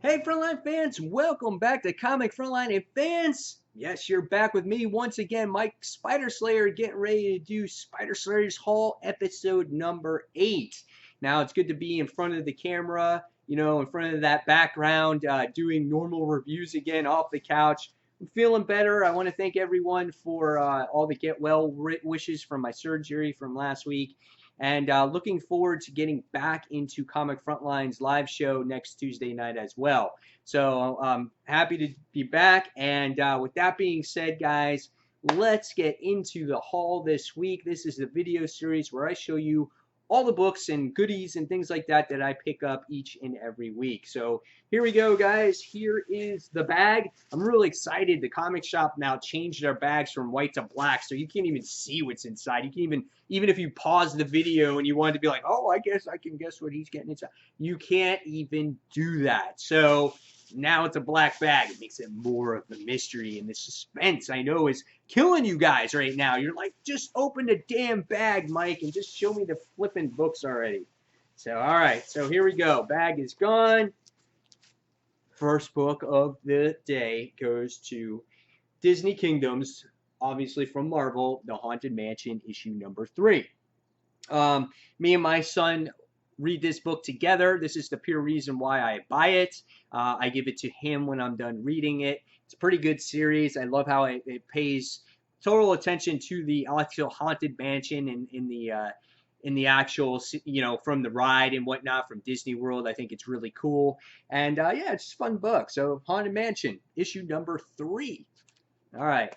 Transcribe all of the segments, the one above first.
Hey Frontline fans, welcome back to Comic Frontline and fans. Yes, you're back with me once again, Mike Spider Slayer, getting ready to do Spider Slayer's Haul episode number 8. Now it's good to be in front of the camera, in front of that background, doing normal reviews again off the couch. I'm feeling better. I want to thank everyone for all the get well wishes from my surgery from last week. And looking forward to getting back into Comic Frontline's live show next Tuesday night as well. So I'm happy to be back. And with that being said, guys, let's get into the haul this week. This is the video series where I show you all the books and goodies and things like that that I pick up each and every week. So here we go, guys. Here is the bag. I'm really excited. The comic shop now changed their bags from white to black, so you can't even see what's inside. You can even if you pause the video and you wanted to be like, oh, I guess I can guess what he's getting inside, you can't even do that. So now it's a black bag. It makes it more of the mystery, and the suspense, I know, is killing you guys right now. You're like, just open the damn bag, Mike, and just show me the flipping books already. So, all right. So here we go. Bag is gone. First book of the day goes to Disney Kingdoms, obviously from Marvel, The Haunted Mansion, issue number 3. Me and my son read this book together. This is the pure reason why I buy it. I give it to him when I'm done reading it. It's a pretty good series. I love how it pays total attention to the actual haunted mansion and in the actual, from the ride and whatnot from Disney World. I think it's really cool. And yeah, it's just a fun book. So Haunted Mansion, issue number 3. All right.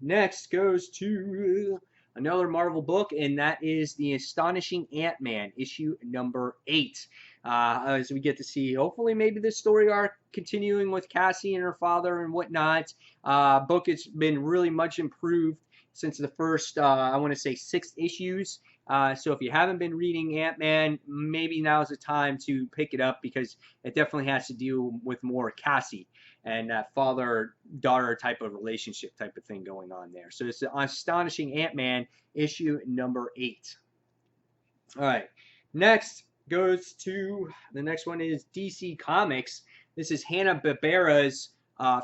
Next goes to another Marvel book, and that is The Astonishing Ant-Man, issue number 8. As we get to see, hopefully, maybe this story arc continuing with Cassie and her father and whatnot. Book has been really much improved since the first, I want to say, 6 issues. So if you haven't been reading Ant-Man, maybe now's the time to pick it up, because it definitely has to deal with more Cassie and that father-daughter type of relationship type of thing going on there. So it's the Astonishing Ant-Man, issue number 8. All right. Next goes to, the next one is DC Comics. This is Hanna-Barbera's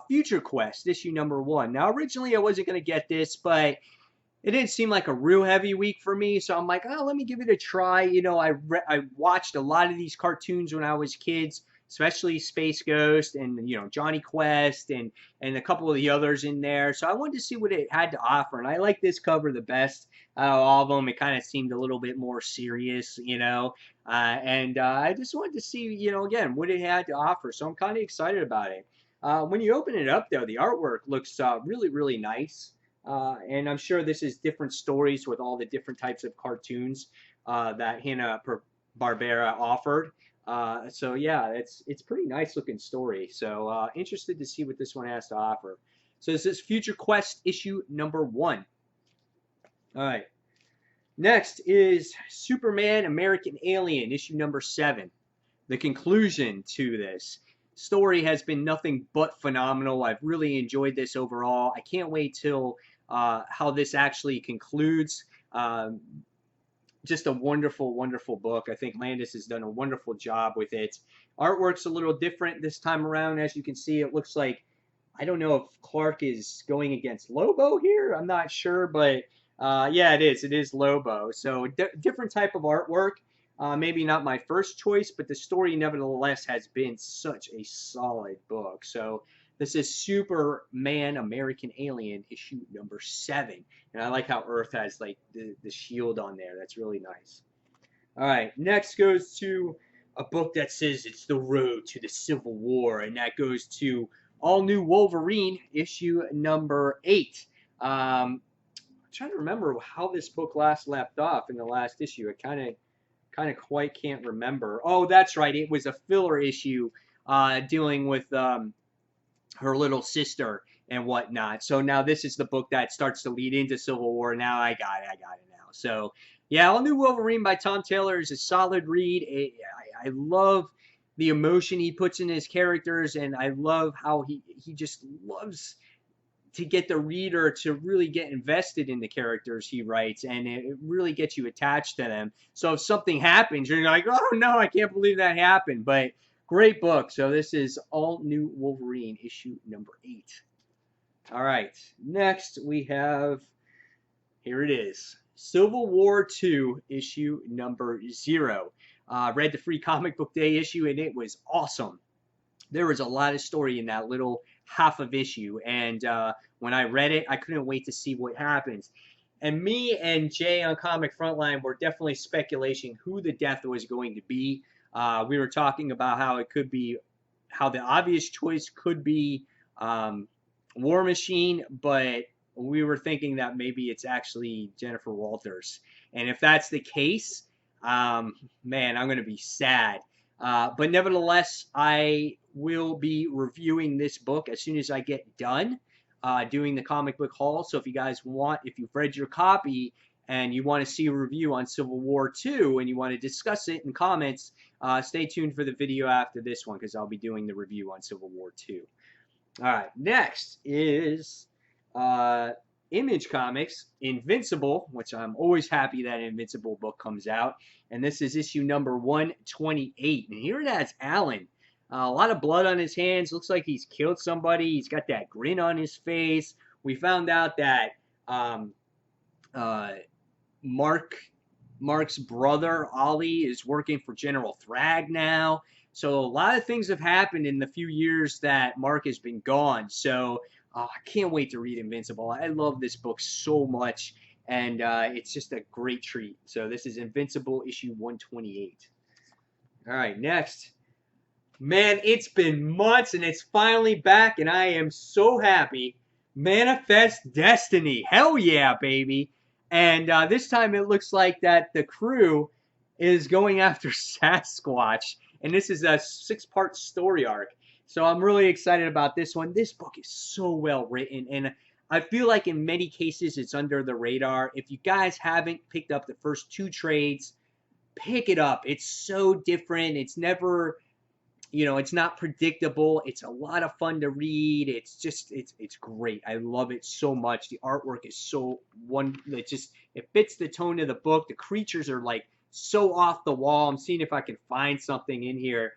Future Quest, issue number 1. Now, originally I wasn't going to get this, but it didn't seem like a real heavy week for me, so I'm like, oh, let me give it a try. I watched a lot of these cartoons when I was kids, especially Space Ghost and, Johnny Quest and a couple of the others in there. So I wanted to see what it had to offer, and I like this cover the best out of all of them. It kind of seemed a little bit more serious, and I just wanted to see, again, what it had to offer. So I'm kind of excited about it. When you open it up, though, the artwork looks really, really nice. And I'm sure this is different stories with all the different types of cartoons that Hanna-Barbera offered. So yeah, it's pretty nice looking story. So interested to see what this one has to offer. So this is Future Quest issue number 1. All right. Next is Superman American Alien issue number 7. The conclusion to this story has been nothing but phenomenal. I've really enjoyed this overall. I can't wait till how this actually concludes. Just a wonderful, wonderful book. I think Landis has done a wonderful job with it. Artwork's a little different this time around. As you can see, it looks like, I don't know if Clark is going against Lobo here. I'm not sure, but yeah, it is. It is Lobo. So different type of artwork. Maybe not my first choice, but the story nevertheless has been such a solid book. So this is Superman American Alien issue number 7. And I like how Earth has like the shield on there. That's really nice. All right, next goes to a book that says it's the road to the Civil War, and that goes to All New Wolverine issue number 8. I'm trying to remember how this book last left off in the last issue. I kind of quite can't remember. Oh, that's right. It was a filler issue dealing with her little sister and whatnot. So now this is the book that starts to lead into Civil War. Now I got it now. So yeah, All New Wolverine by Tom Taylor is a solid read. I love the emotion he puts in his characters, and I love how he just loves to get the reader to really get invested in the characters he writes, and it really gets you attached to them. So if something happens, you're like, oh no, I can't believe that happened. But of Great book. So this is All New Wolverine, issue number 8. All right. Next we have, here it is, Civil War II, issue number 0. Read the free comic book day issue, and it was awesome. There was a lot of story in that little half of issue, and when I read it, I couldn't wait to see what happens. And me and Jay on Comic Frontline were definitely speculating who the death was going to be. We were talking about how it could be, how the obvious choice could be War Machine, but we were thinking that maybe it's actually Jennifer Walters. And if that's the case, man, I'm going to be sad. But nevertheless, I will be reviewing this book as soon as I get done doing the comic book haul. So if you guys want, if you've read your copy and you want to see a review on Civil War II and you want to discuss it in comments, stay tuned for the video after this one because I'll be doing the review on Civil War II. All right, next is Image Comics, Invincible, which I'm always happy that an Invincible book comes out. And this is issue number 128. And here it has Alan. A lot of blood on his hands. Looks like he's killed somebody. He's got that grin on his face. We found out that Mark's brother, Ollie, is working for General Thrag now. So a lot of things have happened in the few years that Mark has been gone. So I can't wait to read Invincible. I love this book so much, and it's just a great treat. So this is Invincible, issue 128. All right, next. Man, it's been months, and it's finally back, and I am so happy. Manifest Destiny. Hell yeah, baby. And this time it looks like that the crew is going after Sasquatch, and this is a 6-part story arc. So I'm really excited about this one. This book is so well written, and I feel like in many cases it's under the radar. If you guys haven't picked up the first 2 trades, pick it up. It's so different. It's never, you know, it's not predictable. It's a lot of fun to read. It's just, it's great. I love it so much. The artwork is so it fits the tone of the book. The creatures are like so off the wall. I'm seeing if I can find something in here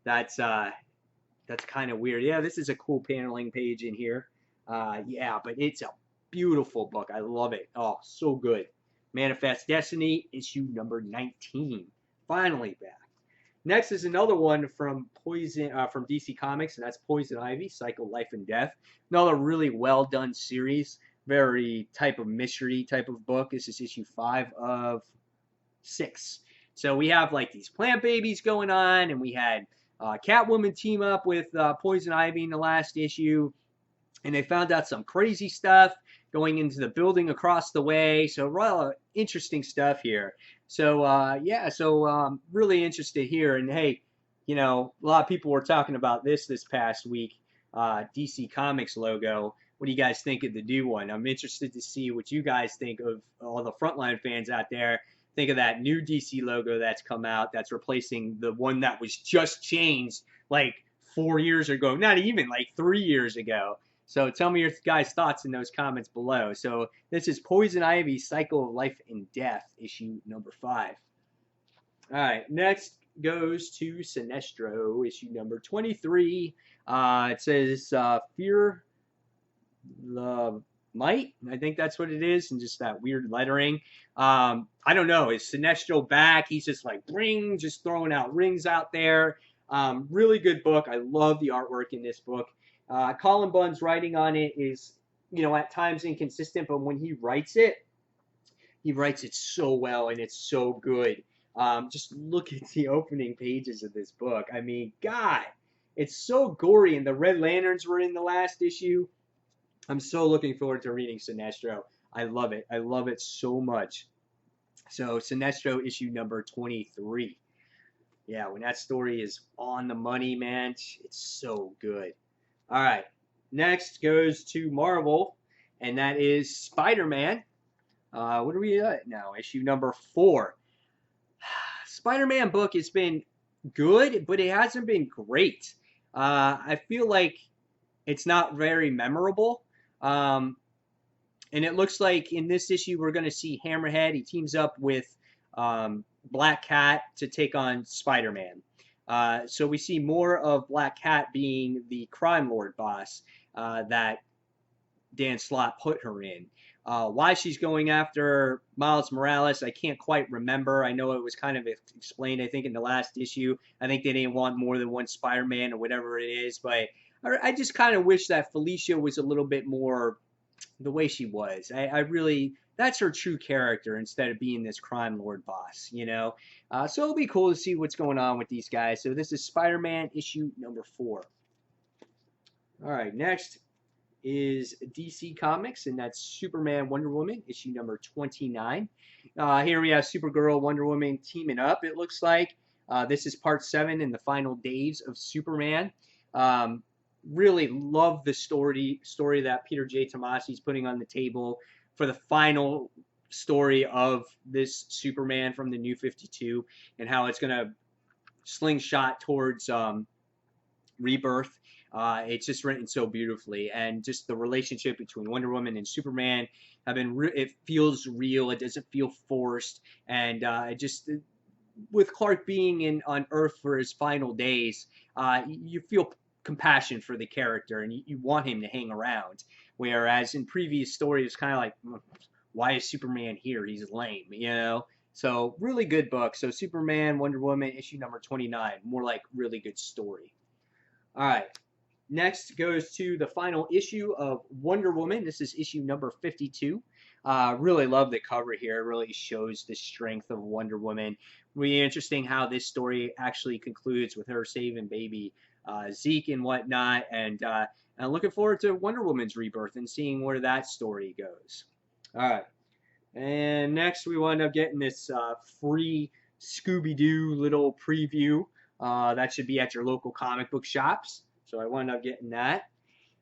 that's kind of weird. Yeah, this is a cool paneling page in here. Yeah, but it's a beautiful book. I love it. Oh, so good. Manifest Destiny, issue number 19. Finally back. Next is another one from from DC Comics, and that's Poison Ivy, Cycle, Life, and Death. Another really well done series. Very type of mystery type of book. This is issue 5 of 6. So we have like these plant babies going on, and we had Catwoman team up with Poison Ivy in the last issue, and they found out some crazy stuff going into the building across the way. So real interesting stuff here. So yeah, so really interested here. And hey, you know, a lot of people were talking about this past week, DC Comics logo. What do you guys think of the new one? I'm interested to see what you guys think of, all the Frontline fans out there. Think of that new DC logo that's come out that's replacing the one that was just changed like 4 years ago, not even like 3 years ago. So tell me your guys' thoughts in those comments below. So this is Poison Ivy, Cycle of Life and Death, issue number 5. All right, next goes to Sinestro, issue number 23. It says Fear the Might. I think that's what it is, and just that weird lettering. I don't know. Is Sinestro back? He's just like ring, just throwing out rings out there. Really good book. I love the artwork in this book. Colin Bunn's writing on it is, you know, at times inconsistent, but when he writes it so well, and it's so good. Just look at the opening pages of this book. I mean, God, it's so gory, and the Red Lanterns were in the last issue. I'm so looking forward to reading Sinestro. I love it. I love it so much. So Sinestro, issue number 23. Yeah, when that story is on the money, man, it's so good. All right, next goes to Marvel, and that is Spider-Man. What are we at now? Issue number 4. Spider-Man book has been good, but it hasn't been great. I feel like it's not very memorable. And it looks like in this issue we're going to see Hammerhead. He teams up with Black Cat to take on Spider-Man. So we see more of Black Cat being the crime lord boss that Dan Slott put her in. Why she's going after Miles Morales, I can't quite remember. I know it was kind of explained, I think, in the last issue. I think they didn't want more than one Spider-Man or whatever it is, but I just kind of wish that Felicia was a little bit more the way she was. I really, that's her true character instead of being this crime lord boss, you know? So it'll be cool to see what's going on with these guys. So this is Spider-Man issue number 4. All right, next is DC Comics, and that's Superman Wonder Woman, issue number 29. Here we have Supergirl, Wonder Woman teaming up, it looks like. This is part 7 in the final days of Superman. Really love the story that Peter J. Tomasi is putting on the table for the final story of this Superman from the New 52 and how it's going to slingshot towards rebirth. It's just written so beautifully, and just the relationship between Wonder Woman and Superman have been. It feels real. It doesn't feel forced, and just with Clark being on Earth for his final days, you feel compassion for the character, and you want him to hang around. Whereas in previous stories, it's kind of like, why is Superman here? He's lame, you know. So really good book. So Superman, Wonder Woman, issue number 29, more like really good story. All right. Next goes to the final issue of Wonder Woman. This is issue number 52. Really love the cover here. It really shows the strength of Wonder Woman. Really interesting how this story actually concludes with her saving baby Zeke and whatnot. And I'm looking forward to Wonder Woman's rebirth and seeing where that story goes. All right. And next we wind up getting this free Scooby-Doo little preview. That should be at your local comic book shops. So I wound up getting that.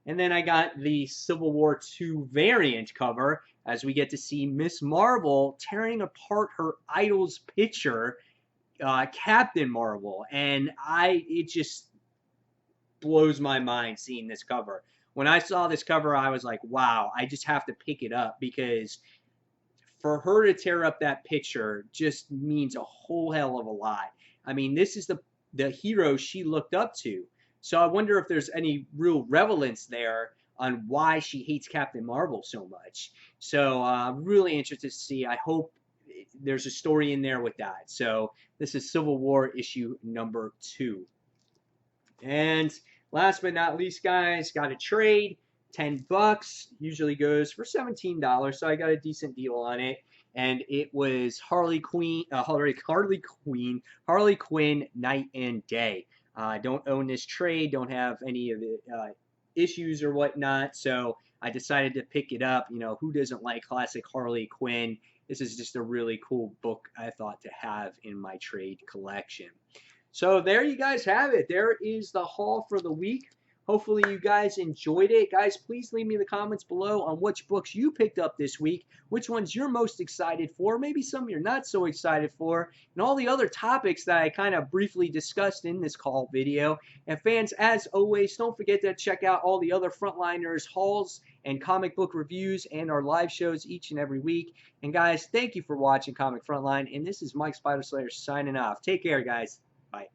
And then I got the Civil War II variant cover as we get to see Miss Marvel tearing apart her idol's picture, Captain Marvel. And it just blows my mind seeing this cover. When I saw this cover, I was like, wow, I just have to pick it up, because for her to tear up that picture just means a whole hell of a lot. I mean, this is the hero she looked up to. So I wonder if there's any real relevance there on why she hates Captain Marvel so much. So really interested to see. I hope there's a story in there with that. So this is Civil War issue number 2. And last but not least, guys, got a trade. $10 usually goes for $17, so I got a decent deal on it. And it was Harley Quinn, Night and Day. Don't own this trade, don't have any of the issues or whatnot, so I decided to pick it up. You know, who doesn't like classic Harley Quinn? This is just a really cool book, I thought, to have in my trade collection. So there you guys have it. There is the haul for the week. Hopefully you guys enjoyed it. Guys, please leave me the comments below on which books you picked up this week, which ones you're most excited for, maybe some you're not so excited for, and all the other topics that I kind of briefly discussed in this haul video. And fans, as always, don't forget to check out all the other Frontliners hauls and comic book reviews and our live shows each and every week. And guys, thank you for watching Comic Frontline, and this is Mike Spider Slayer signing off. Take care, guys. Bye.